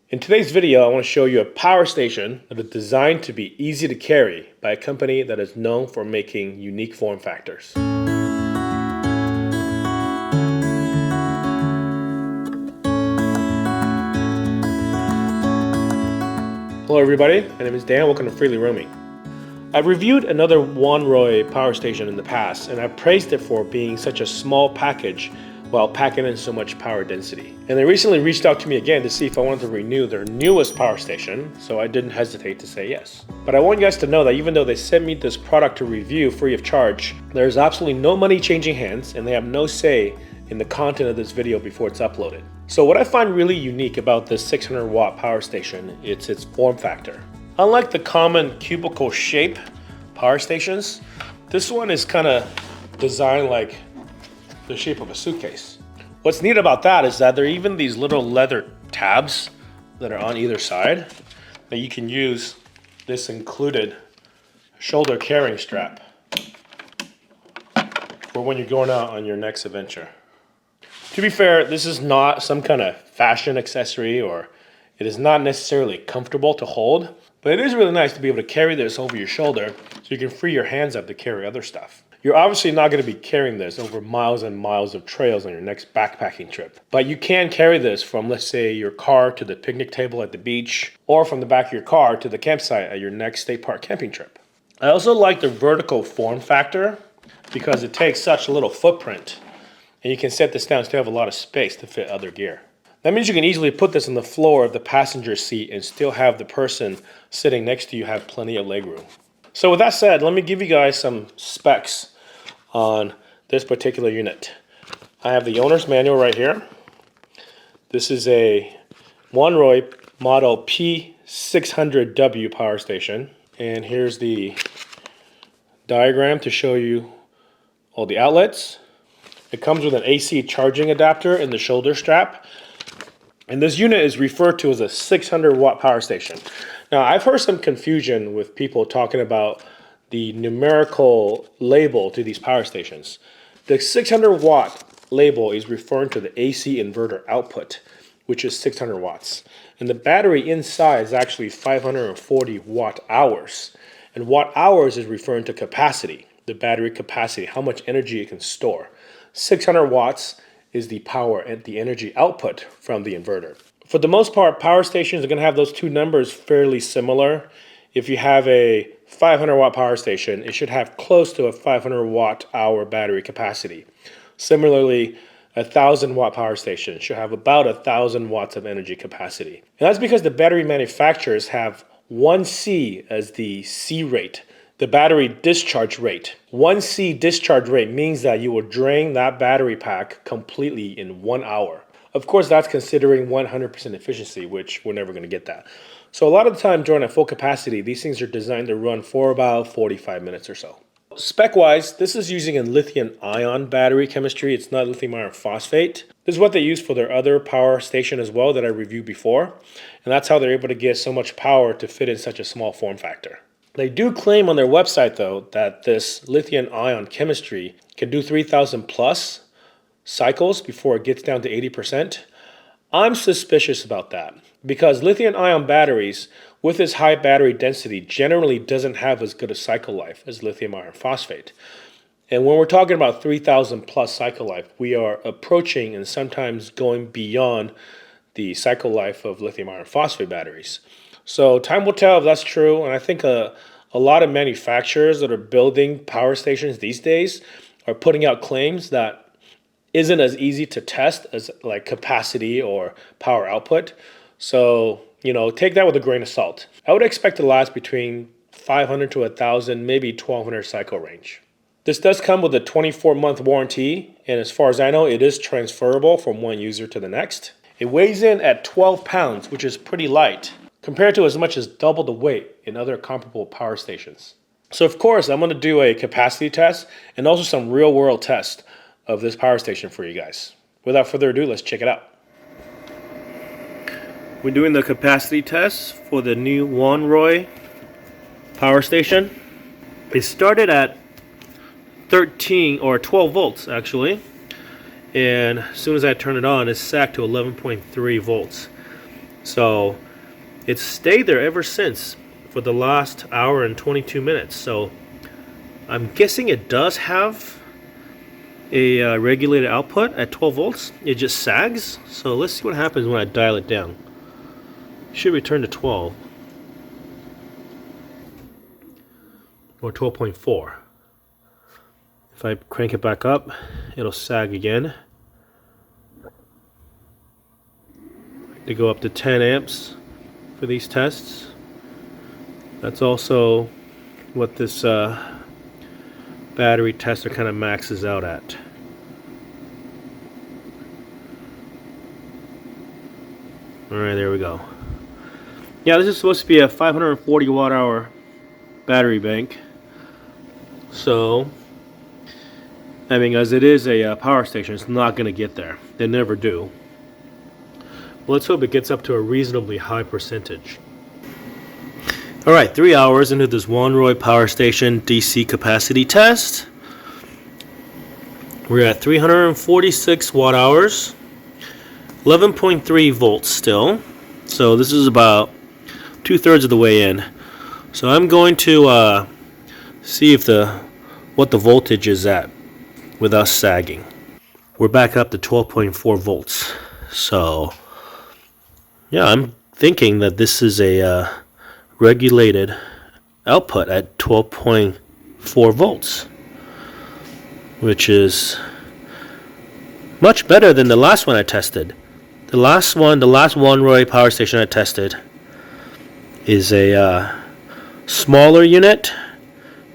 In today's video, I want to show you a power station that is designed to be easy to carry by a company that is known for making unique form factors. Hello everybody, my name is Dan, welcome to Freely Roaming. I've reviewed another Wanroy power station in the past, and I've praised it for being such a small package while packing in so much power density. And they recently reached out to me again to see if I wanted to renew their newest power station, so I didn't hesitate to say yes. But I want you guys to know that even though they sent me this product to review free of charge, there's absolutely no money changing hands, and they have no say in the content of this video before it's uploaded. So what I find really unique about this 600 watt power station, it's its form factor. Unlike the common cubicle shape power stations, this one is kind of designed like the shape of a suitcase. What's neat about that is that there are even these little leather tabs that are on either side that you can use this included shoulder carrying strap for when you're going out on your next adventure. To be fair, this is not some kind of fashion accessory, or it is not necessarily comfortable to hold, but it is really nice to be able to carry this over your shoulder so you can free your hands up to carry other stuff. You're obviously not going to be carrying this over miles and miles of trails on your next backpacking trip, but you can carry this from, let's say, your car to the picnic table at the beach, or from the back of your car to the campsite at your next state park camping trip. I also like the vertical form factor because it takes such a little footprint, and you can set this down so you have a lot of space to fit other gear. That means you can easily put this on the floor of the passenger seat and still have the person sitting next to you have plenty of legroom. So with that said, let me give you guys some specs on this particular unit. I have the owner's manual right here. This is a Wanroy model P600W power station. And here's the diagram to show you all the outlets. It comes with an AC charging adapter in the shoulder strap. And this unit is referred to as a 600 watt power station. Now, I've heard some confusion with people talking about the numerical label to these power stations. The 600 watt label is referring to the AC inverter output, which is 600 watts. And the battery inside is actually 540 watt hours. And watt hours is referring to capacity, the battery capacity, how much energy it can store. 600 watts is the power and the energy output from the inverter. For the most part, power stations are going to have those two numbers fairly similar. If you have a 500 watt power station, it should have close to a 500 watt hour battery capacity. Similarly, a 1000 watt power station should have about 1000 watts of energy capacity. And that's because the battery manufacturers have 1C as the C rate, the battery discharge rate. 1C discharge rate means that you will drain that battery pack completely in 1 hour. Of course, that's considering 100% efficiency, which we're never going to get that. So a lot of the time during a full capacity, these things are designed to run for about 45 minutes or so. Spec-wise, this is using a lithium-ion battery chemistry. It's not lithium iron phosphate. This is what they use for their other power station as well that I reviewed before. And that's how they're able to get so much power to fit in such a small form factor. They do claim on their website, though, that this lithium-ion chemistry can do 3,000 plus cycles before it gets down to 80%. I'm suspicious about that because lithium-ion batteries with this high battery density generally doesn't have as good a cycle life as lithium iron phosphate. And when we're talking about 3,000 plus cycle life, we are approaching and sometimes going beyond the cycle life of lithium iron phosphate batteries. So time will tell if that's true, and I think a lot of manufacturers that are building power stations these days are putting out claims that isn't as easy to test as like capacity or power output. So, take that with a grain of salt. I would expect to last between 500 to 1,000, maybe 1,200 cycle range. This does come with a 24-month warranty, and as far as I know, it is transferable from one user to the next. It weighs in at 12 pounds, which is pretty light, compared to as much as double the weight in other comparable power stations. So of course, I'm going to do a capacity test and also some real-world tests of this power station for you guys. Without further ado, let's check it out. We're doing the capacity test for the new Wanroy power station. It started at 13 or 12 volts actually, and as soon as I turn it on, it's sacked to 11.3 volts. So it's stayed there ever since for the last hour and 22 minutes. So I'm guessing it does have a regulated output at 12 volts. It just sags. So let's see what happens when I dial it down. It should return to 12 or 12.4. If I crank it back up, it'll sag again. They go up to 10 amps for these tests. That's also what this battery tester kind of maxes out at. Alright, there we go. Yeah, this is supposed to be a 540 watt hour battery bank. So, I mean, as it is a power station, it's not going to get there. They never do. Well, let's hope it gets up to a reasonably high percentage. Alright, 3 hours into this Wanroy power station DC capacity test. We're at 346 watt hours, 11.3 volts still. So this is about 2/3 of the way in. So I'm going to see if what the voltage is at with us sagging. We're back up to 12.4 volts. So yeah, I'm thinking that this is a regulated output at 12.4 volts, which is much better than the last one I tested. The last Wanroy power station I tested is a smaller unit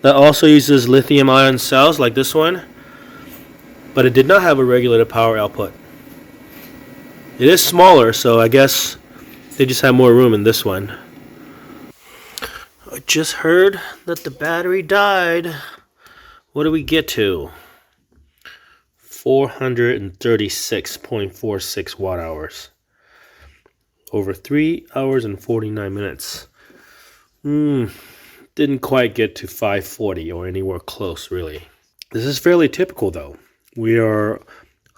that also uses lithium ion cells like this one, but it did not have a regulated power output. It is smaller, so I guess they just have more room in this one. I just heard that the battery died. What do we get to? 436.46 watt hours. Over 3 hours and 49 minutes. Didn't quite get to 540 or anywhere close, really. This is fairly typical, though. We are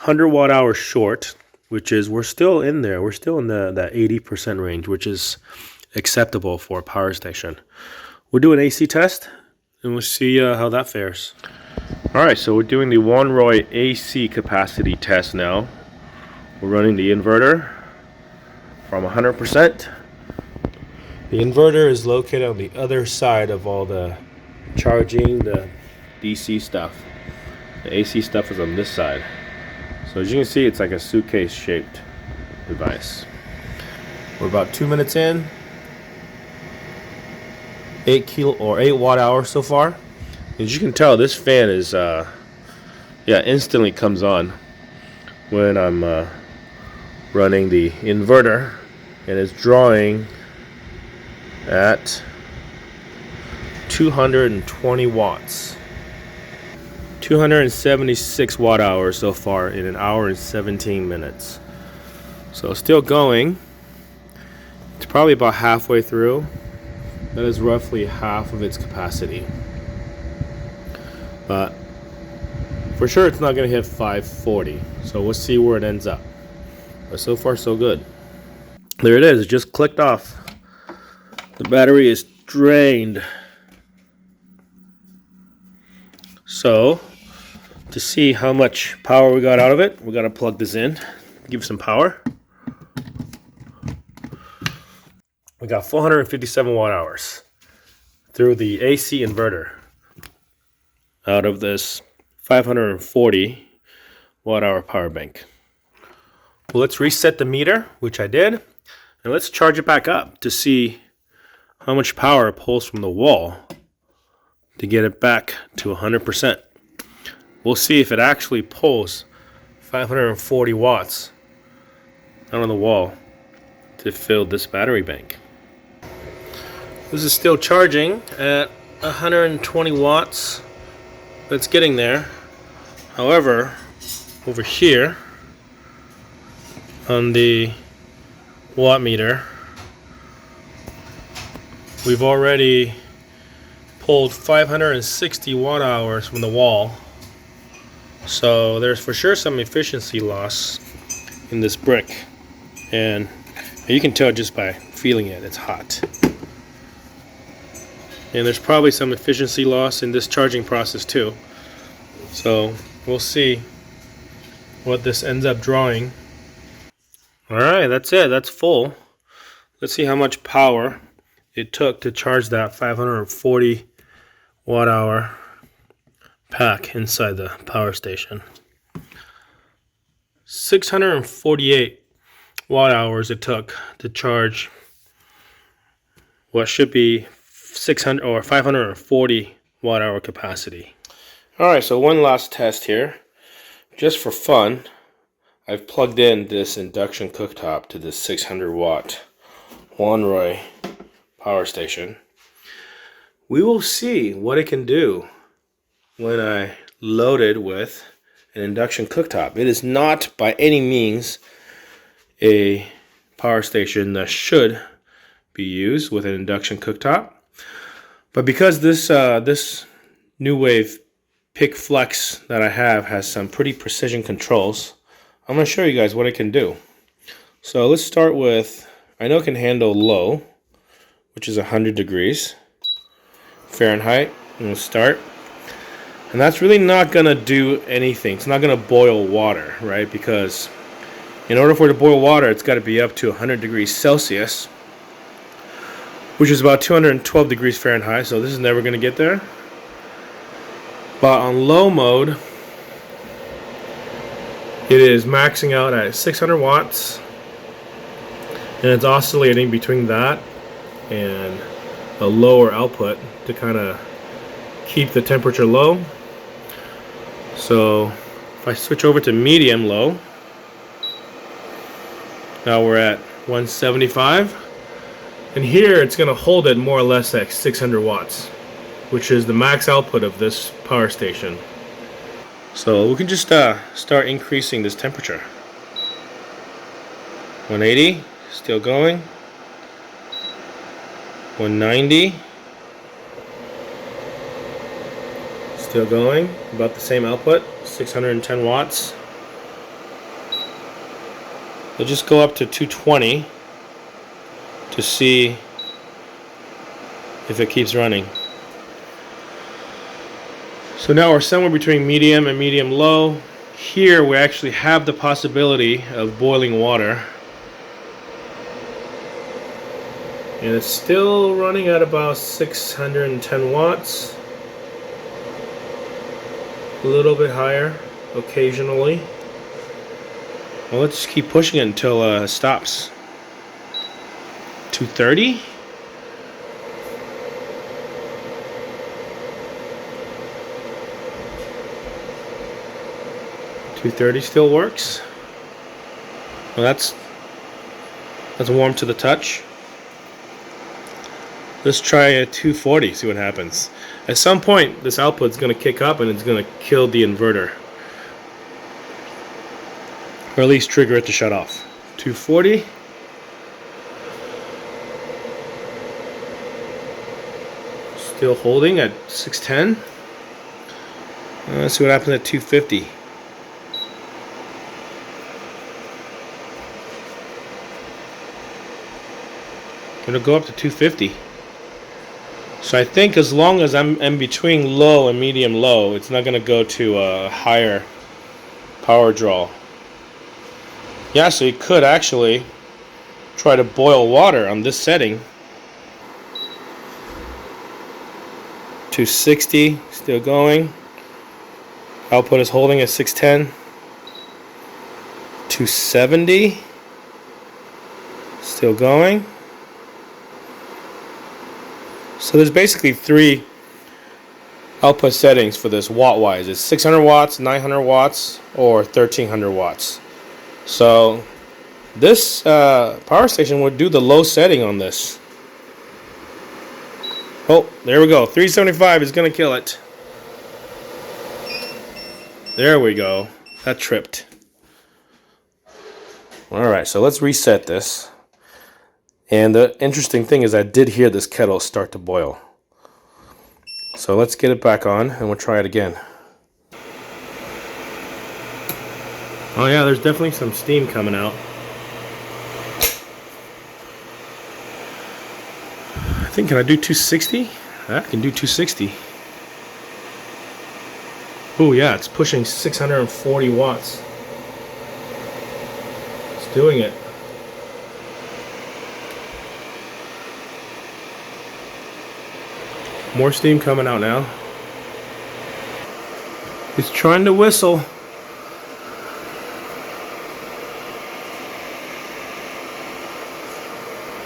100 watt hours short, which is, we're still in there. We're still in that 80% range, which is acceptable for a power station. We'll do an AC test, and we'll see how that fares. Alright, so we're doing the Wanroy AC capacity test now. We're running the inverter from 100%. The inverter is located on the other side of all the charging, the DC stuff. The AC stuff is on this side. So as you can see, it's like a suitcase shaped device. We're about 2 minutes in. 8 watt hours so far. As you can tell, this fan is instantly comes on when I'm running the inverter, and it's drawing at 220 watts. 276 watt hours so far in an hour and 17 minutes. So still going. It's probably about halfway through. That is roughly half of its capacity. But for sure it's not going to hit 540. So we'll see where it ends up. But so far so good. There it is. It just clicked off. The battery is drained. So to see how much power we got out of it, we got to plug this in, give some power. We got 457 watt hours through the AC inverter out of this 540 watt hour power bank. Well, let's reset the meter, which I did, and let's charge it back up to see how much power it pulls from the wall to get it back to 100%. We'll see if it actually pulls 540 watts out on the wall to fill this battery bank. This is still charging at 120 watts, but it's getting there. However, over here on the watt meter, we've already pulled 560 watt hours from the wall. So there's for sure some efficiency loss in this brick. And You can tell just by feeling it, it's hot. And there's probably some efficiency loss in this charging process too. So we'll see what this ends up drawing. Alright, that's it. That's full. Let's see how much power it took to charge that 540 watt hour pack inside the power station. 648 watt hours it took to charge what should be 600 or 540 watt hour capacity. Alright, so one last test here. Just for fun, I've plugged in this induction cooktop to this 600 watt Wanroy power station. We will see what it can do when I load it with an induction cooktop. It is not by any means a power station that should be used with an induction cooktop. But because this New Wave Pick Flex that I have has some pretty precision controls, I'm going to show you guys what it can do. So let's start with, I know it can handle low, which is 100 degrees Fahrenheit. I'm going to start. And that's really not going to do anything. It's not going to boil water, right? Because in order for it to boil water, it's got to be up to 100 degrees Celsius, which is about 212 degrees Fahrenheit. So this is never going to get there. But on low mode, it is maxing out at 600 watts. And it's oscillating between that and a lower output to kind of keep the temperature low. So if I switch over to medium low, now we're at 175. And here it's going to hold it more or less at 600 watts, which is the max output of this power station. So we can just start increasing this temperature. 180, still going. 190, still going. About the same output, 610 watts. We'll just go up to 220 to see if it keeps running. So now we're somewhere between medium and medium low. Here we actually have the possibility of boiling water. And it's still running at about 610 watts. A little bit higher occasionally. Well, let's just keep pushing it until it stops. 230. 230 still works. Well, that's warm to the touch. Let's try a 240, see what happens. At some point, this output is going to kick up and it's going to kill the inverter. Or at least trigger it to shut off. 240. Still holding at 610. Let's see what happens at 250. It'll go up to 250. So I think as long as I'm in between low and medium low, it's not going to go to a higher power draw. Yeah, so you could actually try to boil water on this setting. 260, still going. Output is holding at 610. 270, still going. So there's basically three output settings for this watt-wise. It's 600 watts, 900 watts, or 1300 watts. So this power station would do the low setting on this. Oh, there we go. 375 is going to kill it. There we go. That tripped. Alright, so let's reset this. And the interesting thing is I did hear this kettle start to boil. So let's get it back on and we'll try it again. Oh yeah, there's definitely some steam coming out. think, can I do 260? I can do 260. Oh yeah, it's pushing 640 watts. It's doing it. More steam coming out now. It's trying to whistle.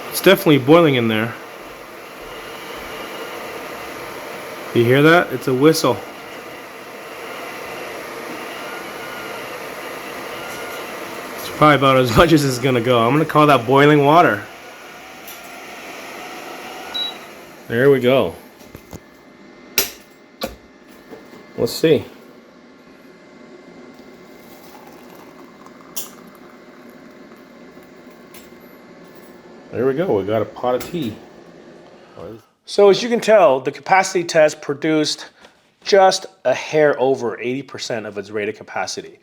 It's definitely boiling in there. You hear that? It's a whistle. It's probably about as much as it's gonna go. I'm gonna call that boiling water. There we go. Let's see. There we go, we got a pot of tea. So as you can tell, the capacity test produced just a hair over 80% of its rated capacity.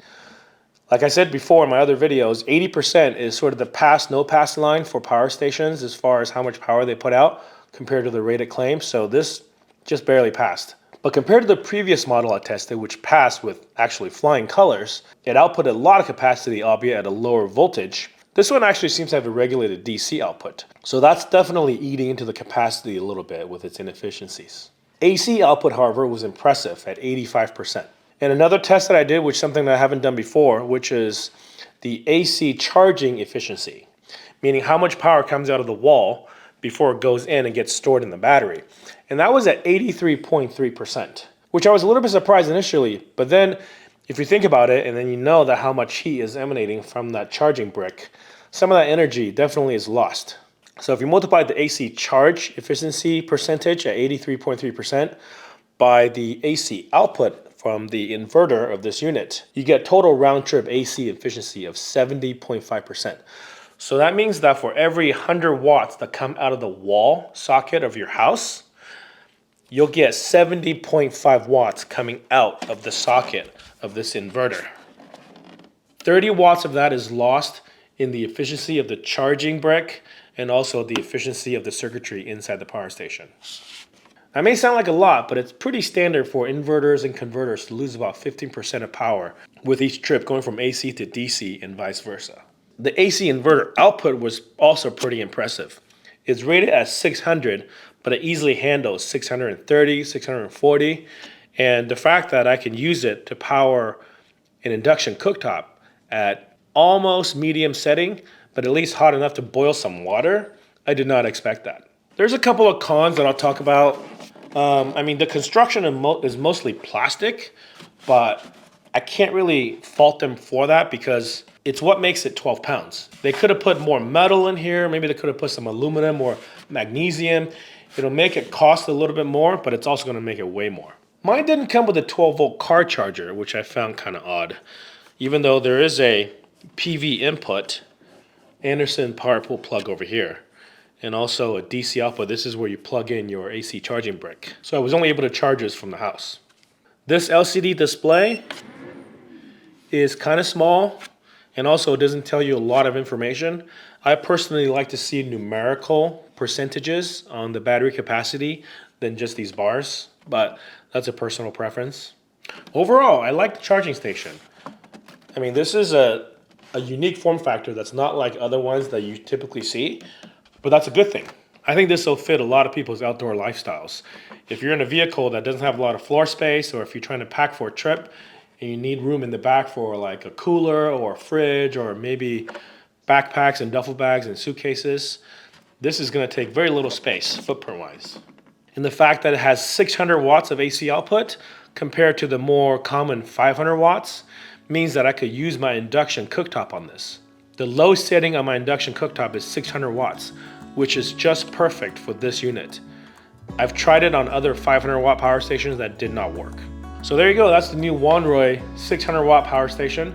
Like I said before in my other videos, 80% is sort of the pass, no pass line for power stations as far as how much power they put out compared to the rated claims. So this just barely passed. But compared to the previous model I tested, which passed with actually flying colors, it output a lot of capacity, albeit at a lower voltage. This one actually seems to have a regulated DC output. So that's definitely eating into the capacity a little bit with its inefficiencies. AC output, however, was impressive at 85%. And another test that I did, which is something that I haven't done before, which is the AC charging efficiency, meaning how much power comes out of the wall before it goes in and gets stored in the battery. And that was at 83.3%, which I was a little bit surprised initially, but then if you think about it and then you know that how much heat is emanating from that charging brick, some of that energy definitely is lost. So if you multiply the AC charge efficiency percentage at 83.3% by the AC output from the inverter of this unit, you get total round trip AC efficiency of 70.5%. So that means that for every 100 watts that come out of the wall socket of your house, you'll get 70.5 watts coming out of the socket of this inverter. 30 watts of that is lost in the efficiency of the charging brick and also the efficiency of the circuitry inside the power station. That may sound like a lot, but it's pretty standard for inverters and converters to lose about 15% of power with each trip going from AC to DC and vice versa. The AC inverter output was also pretty impressive. It's rated at 600, but it easily handles 630, 640, and the fact that I can use it to power an induction cooktop at almost medium setting, but at least hot enough to boil some water, I did not expect that. There's a couple of cons that I'll talk about. I mean, the construction is mostly plastic, but I can't really fault them for that because it's what makes it 12 pounds. They could have put more metal in here. Maybe they could have put some aluminum or magnesium. It'll make it cost a little bit more, but it's also gonna make it way more. Mine didn't come with a 12-volt car charger, which I found kind of odd. Even though there is a PV input, Anderson power pool plug over here, and also a DC output. This is where you plug in your AC charging brick. So I was only able to charge this from the house. This LCD display is kind of small, and also it doesn't tell you a lot of information. I personally like to see numerical percentages on the battery capacity than just these bars, but that's a personal preference. Overall, I like the charging station. I mean, this is a unique form factor that's not like other ones that you typically see, but that's a good thing. I think this will fit a lot of people's outdoor lifestyles. If you're in a vehicle that doesn't have a lot of floor space, or if you're trying to pack for a trip and you need room in the back for like a cooler or a fridge or maybe backpacks and duffel bags and suitcases, this is going to take very little space footprint wise. And the fact that it has 600 watts of AC output compared to the more common 500 watts means that I could use my induction cooktop on this. The low setting on my induction cooktop is 600 watts, which is just perfect for this unit. I've tried it on other 500 watt power stations that did not work. So there you go, that's the new Wanroy 600 watt power station.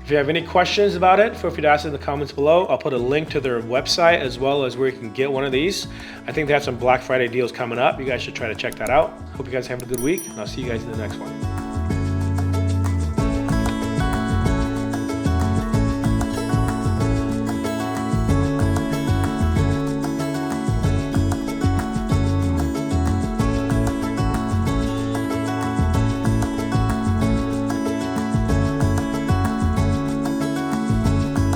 If you have any questions about it, feel free to ask in the comments below. I'll put a link to their website as well as where you can get one of these. I think they have some Black Friday deals coming up. You guys should try to check that out. Hope you guys have a good week, and I'll see you guys in the next one.